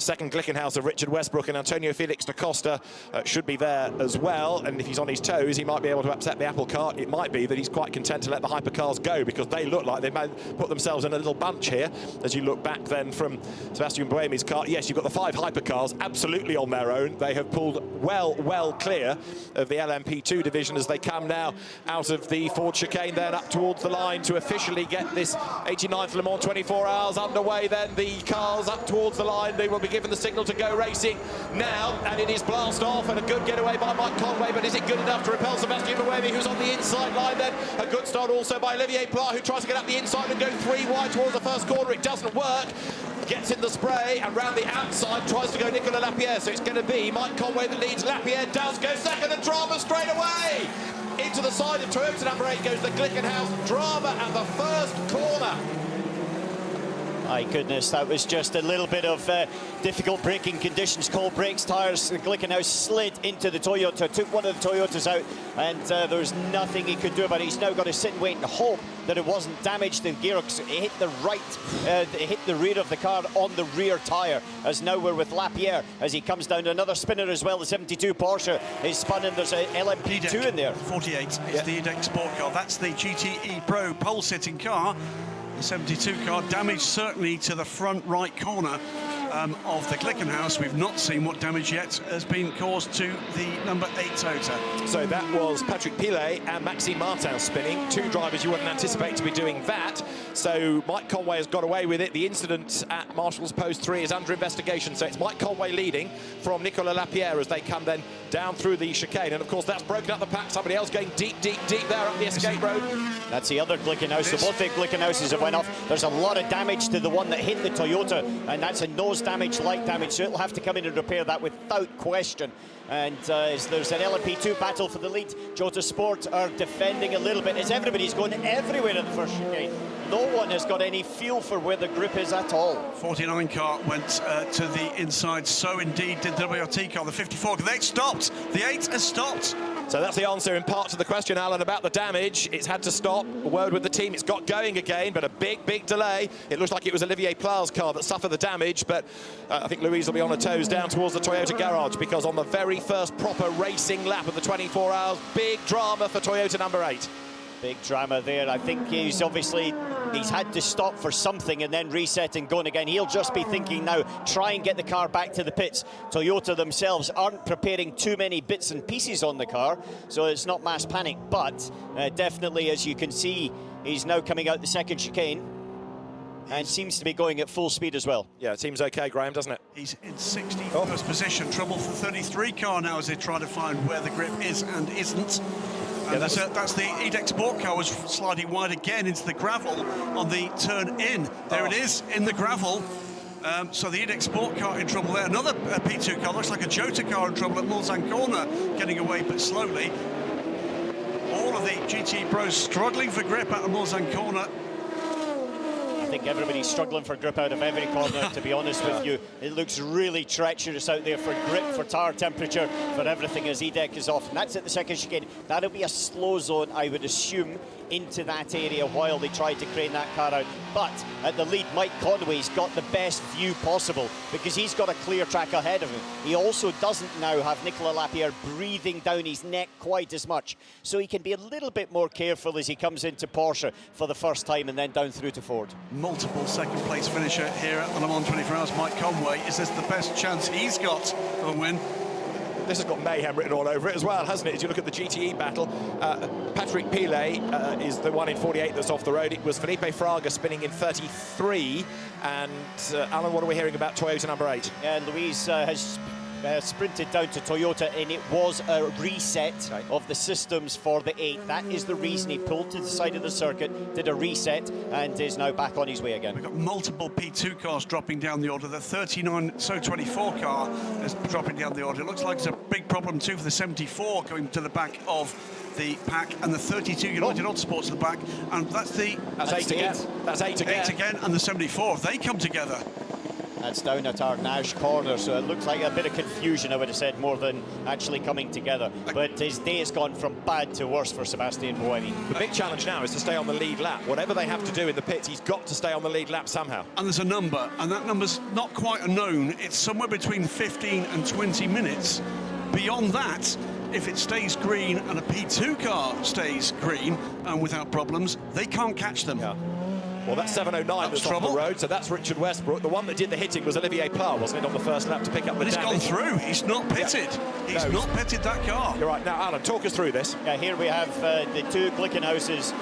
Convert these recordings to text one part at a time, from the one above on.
second Glickenhaus of Richard Westbrook, and Antonio Felix da Costa should be there as well. And if he's on his toes, he might be able to upset the apple cart. It might be that he's quite content to let the hypercars go, because they look like they may put themselves in a little bunch here. As you look back then from Sebastian Buemi's car, yes, you've got the 5 hypercars absolutely on their own. They have pulled well clear of the LMP2 division as they come now out of the Ford chicane, then up towards the line to officially get this 89th Le Mans 24 hours underway. Then the cars up towards the line, they will be given the signal to go racing now, and it is blast off, and a good getaway by Mike Conway, but is it good enough to repel Sebastian Buemi, who's on the inside line? Then a good start also by Olivier Pla, who tries to get up the inside and go 3 wide towards the first corner. It doesn't work. Gets in the spray, and round the outside tries to go Nicolas Lapierre, so it's going to be Mike Conway that leads. Lapierre does go second, and Drama straight away into the side of Toyota number 8 goes the Glickenhaus. Drama at the first corner. My goodness, that was just a little bit of difficult braking conditions. Cold brakes, tyres. The Glickenhaus slid into the Toyota, took one of the Toyotas out, and there was nothing he could do about it. He's now got to sit and wait and hope that it wasn't damaged in gearbox. It hit the it hit the rear of the car on the rear tyre, as now we're with Lapierre as he comes down. Another spinner as well. The 72 Porsche is spun, and there's a LMP2 in there. 48 is the EDEC Sport car. That's the GTE Pro pole-sitting car. The 72 car damaged certainly to the front right corner of the Glickenhaus. We've not seen what damage yet has been caused to the number 8 Toyota. So that was Patrick Pilet and Maxime Martin spinning. 2 drivers you wouldn't anticipate to be doing that. So Mike Conway has got away with it. The incident at Marshall's Post 3 is under investigation. So it's Mike Conway leading from Nicolas Lapierre as they come then down through the chicane. And of course that's broken up the pack. Somebody else going deep there up the escape road. That's the other Glickenhaus. So both the Glickenhauses have went off. There's a lot of damage to the one that hit the Toyota, and that's a nose damage, light damage, so it'll have to come in and repair that without question. And there's an LMP2 battle for the lead. Jota Sport are defending a little bit as everybody's going everywhere in the first chicane. No one has got any feel for where the grip is at all. 49 car went to the inside, so indeed did the WRT car. The 54 car, they stopped. The 8 has stopped. So that's the answer in part to the question, Alan, about the damage. It's had to stop. A word with the team. It's got going again, but a big delay. It looks like it was Olivier Pla's car that suffered the damage, but I think Louise will be on her toes down towards the Toyota garage, because on the very first proper racing lap of the 24 hours, big drama for Toyota number 8. Big drama there. I think he's had to stop for something and then reset and going again. He'll just be thinking now, try and get the car back to the pits. Toyota themselves aren't preparing too many bits and pieces on the car, so it's not mass panic, but definitely, as you can see, he's now coming out the second chicane and seems to be going at full speed as well. Yeah, it seems okay, Graham, doesn't it? He's in 61st position. Trouble for 33 car now as they try to find where the grip is and isn't. And that's the EDEC Sport car was sliding wide again into the gravel on the turn in. There it is, in the gravel. So the EDEC Sport car in trouble there. Another P2 car, looks like a Jota car in trouble at Mulsanne corner, getting away but slowly. All of the GT Pros struggling for grip out of Mulsanne corner. I think everybody's struggling for grip out of every corner, to be honest with you. It looks really treacherous out there for grip, for tire temperature, for everything as EDEC is off. And that's at the second chicane. That'll be a slow zone, I would assume, into that area while they try to crane that car out. But at the lead, Mike Conway's got the best view possible because he's got a clear track ahead of him. He also doesn't now have Nicolas Lapierre breathing down his neck quite as much. So he can be a little bit more careful as he comes into Porsche for the first time and then down through to Ford. Multiple second place finisher here at Le Mans 24 Hours, Mike Conway. Is this the best chance he's got of a win? This has got mayhem written all over it as well, hasn't it? As you look at the GTE battle, Patrick Pilet is the one in 48 that's off the road. It was Felipe Fraga spinning in 33. And Alan, what are we hearing about Toyota number 8? And Louise has sprinted down to Toyota, and it was a reset of the systems for the 8. That is the reason he pulled to the side of the circuit, did a reset, and is now back on his way again. We've got multiple P2 cars dropping down the order. The 39 So 24 car is dropping down the order. It looks like it's a big problem too for the 74 going to the back of the pack, and the 32 United Autosports at the back, and that's 8 again. That's 8 again. 8 again, and the 74. They come together. That's down at our Nash corner, so it looks like a bit of confusion, I would have said, more than actually coming together. But his day has gone from bad to worse for Sebastian Buemi. The big challenge now is to stay on the lead lap. Whatever they have to do in the pits, he's got to stay on the lead lap somehow. And there's a number, and that number's not quite a known. It's somewhere between 15 and 20 minutes. Beyond that, if it stays green and a P2 car stays green and without problems, they can't catch them. Yeah. Well, that's 7:09 that's off the road, so that's Richard Westbrook. The one that did the hitting was Olivier Pla, wasn't it, on the first lap to pick up the damage? He's gone through. He's not pitted. Yeah. He's not pitted that car. You're right. Now, Alan, talk us through this. Yeah, here we have the two Glickenhauses.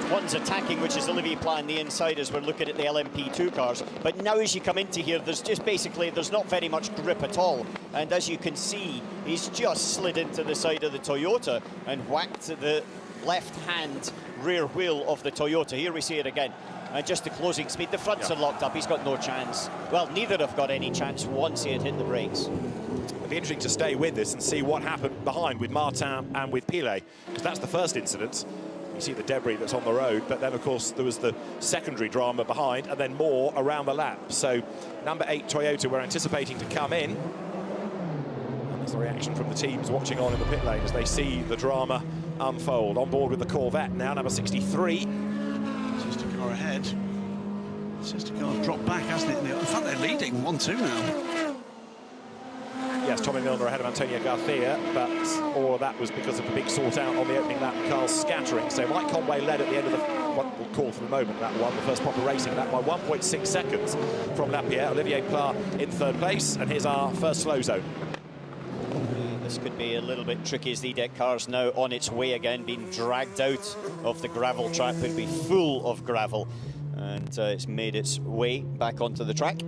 One's attacking, which is Olivier Pla on the inside as we're looking at the LMP2 cars. But now as you come into here, there's just basically, there's not very much grip at all. And as you can see, he's just slid into the side of the Toyota and whacked the left-hand rear wheel of the Toyota. Here we see it again. And just the closing speed, the fronts are locked up, he's got no chance. Well, neither have got any chance once he had hit the brakes. It'll be interesting to stay with this and see what happened behind with Martin and with Pilet, because that's the first incident. You see the debris that's on the road, but then, of course, there was the secondary drama behind, and then more around the lap. So, number 8 Toyota, we're anticipating to come in. And there's the reaction from the teams watching on in the pit lane as they see the drama unfold. On board with the Corvette now, number 63. Sister car ahead. Sister car's dropped back, hasn't it? In fact, they're leading 1-2 now. Yes, Tommy Milner ahead of Antonio Garcia, but all of that was because of the big sort out on the opening lap, cars scattering. So Mike Conway led at the end of the, what we'll call for the moment, that one, the first proper racing lap, by 1.6 seconds from Lapierre. Olivier Pla in third place, and here's our first slow zone. This could be a little bit tricky as the EDEC car's now on its way again, being dragged out of the gravel track. It'll be full of gravel, and it's made its way back onto the track.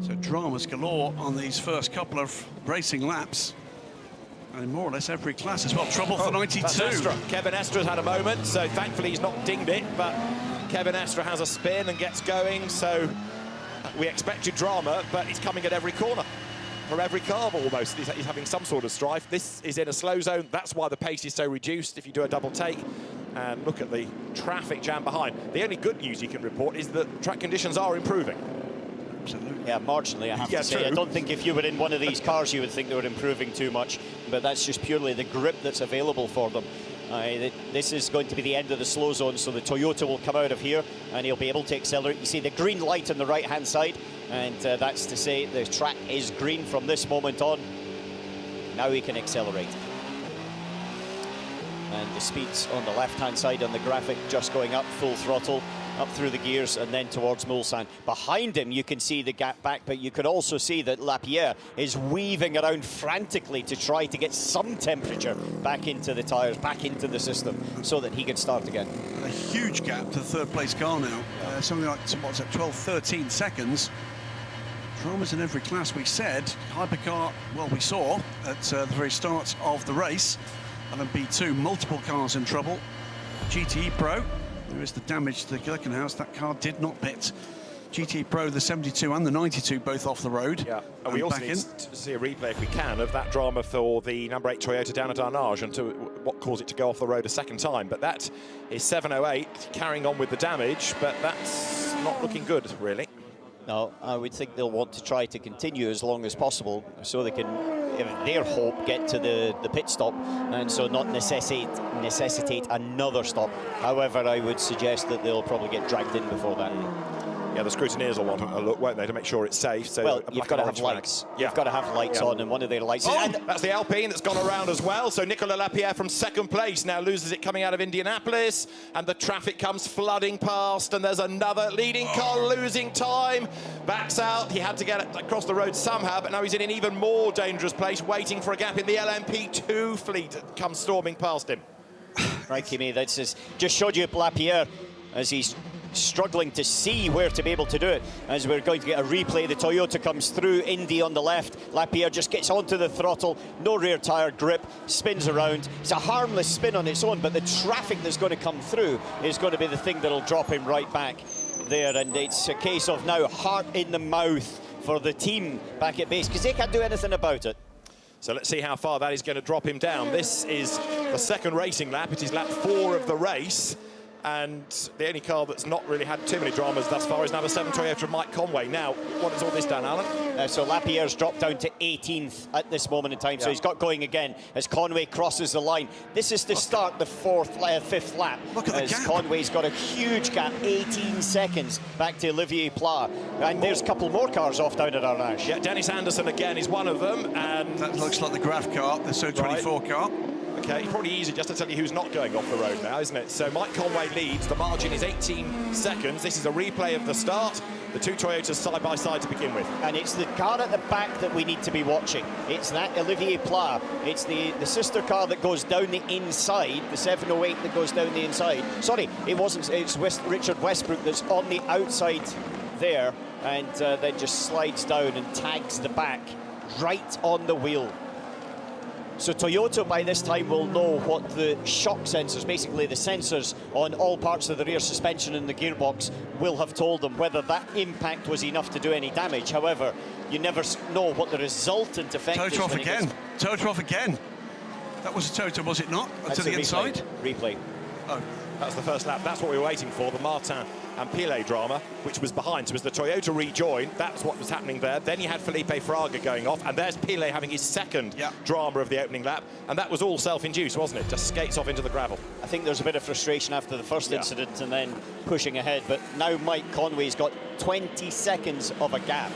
So dramas galore on these first couple of racing laps. And in more or less every class as well. Trouble for 92. That's Estra. Kevin Estra's had a moment, so thankfully he's not dinged it, but Kevin Estra has a spin and gets going, so we expected drama, but he's coming at every corner. For every carve almost, he's having some sort of strife. This is in a slow zone, that's why the pace is so reduced if you do a double take. And look at the traffic jam behind. The only good news you can report is that track conditions are improving. Absolutely. Yeah, marginally, I have to say. True. I don't think if you were in one of these cars, you would think they were improving too much, but that's just purely the grip that's available for them. This is going to be the end of the slow zone, so the Toyota will come out of here and he'll be able to accelerate. You see the green light on the right-hand side, and that's to say the track is green from this moment on. Now he can accelerate. And the speeds on the left-hand side on the graphic just going up, full throttle, up through the gears and then towards Mulsanne. Behind him, you can see the gap back, but you could also see that Lapierre is weaving around frantically to try to get some temperature back into the tyres, back into the system, so that he can start again. A huge gap to the third place car now. Something like, what's that, 12, 13 seconds. Dramas in every class, we said. Hypercar, well, we saw at the very start of the race. LMP2, multiple cars in trouble. GTE Pro, there is the damage to the Glickenhaus. That car did not pit. GTE Pro, the 72 and the 92, both off the road. Yeah, and we also need to see a replay, if we can, of that drama for the number 8 Toyota down at Arnage and to what caused it to go off the road a second time. But that is 708, carrying on with the damage, but that's not looking good, really. No, I would think they'll want to try to continue as long as possible so they can, if their hope, get to the pit stop and so not necessitate another stop. However, I would suggest that they'll probably get dragged in before that. Yeah, the scrutineers will want a look, won't they, to make sure it's safe. So well, you've got to have lights. Yeah. You've got to have lights on, and one of their lights is... And that's the Alpine that's gone around as well. So Nicolas Lapierre from second place now loses it coming out of Indianapolis, and the traffic comes flooding past, and there's another leading car losing time. Backs out. He had to get across the road somehow, but now he's in an even more dangerous place, waiting for a gap in the LMP2 fleet that comes storming past him. Crikey me, that's just showed you Lapierre as he's struggling to see where to be able to do it. As we're going to get a replay, the Toyota comes through, Indy on the left, Lapierre just gets onto the throttle, no rear tyre grip, spins around. It's a harmless spin on its own, but the traffic that's going to come through is going to be the thing that'll drop him right back there, and it's a case of now heart in the mouth for the team back at base, because they can't do anything about it. So let's see how far that is going to drop him down. This is the second racing lap. It is lap 4 of the race. And the only car that's not really had too many dramas thus far is number 7 Toyota of Mike Conway. Now, what has all this done, Alan? So Lapierre's dropped down to 18th at this moment in time, so he's got going again as Conway crosses the line. This is to start the fifth lap. Look at the as gap. Conway's got a huge gap, 18 seconds back to Olivier Pla. And there's a couple more cars off down at Arnache. Yeah, Dennis Anderson again is one of them, and That looks like the Graf car, the So 24 car. okay, probably easy just to tell you who's not going off the road now, isn't it? So Mike Conway leads. The margin is 18 seconds. This is a replay of the start. The two Toyotas side by side to begin with. And it's the car at the back that we need to be watching. It's that Olivier Pla. It's the sister car that goes down the inside, the 708 that goes down the inside. Sorry, it wasn't. It's Richard Westbrook that's on the outside there, and then just slides down and tags the back right on the wheel. So Toyota by this time will know what the shock sensors, basically the sensors on all parts of the rear suspension and the gearbox, will have told them whether that impact was enough to do any damage. However, you never know what the resultant effect is. Toto off again. Toto off again. That was a Toto, was it not? To the inside? Replay. Oh. That's the first lap. That's what we were waiting for, the Martin and Pilet drama, which was behind. So as the Toyota rejoined, that's what was happening there. Then you had Felipe Fraga going off, and there's Pilet having his second drama of the opening lap. And that was all self-induced, wasn't it? Just skates off into the gravel. I think there's a bit of frustration after the first incident and then pushing ahead. But now Mike Conway's got 20 seconds of a gap.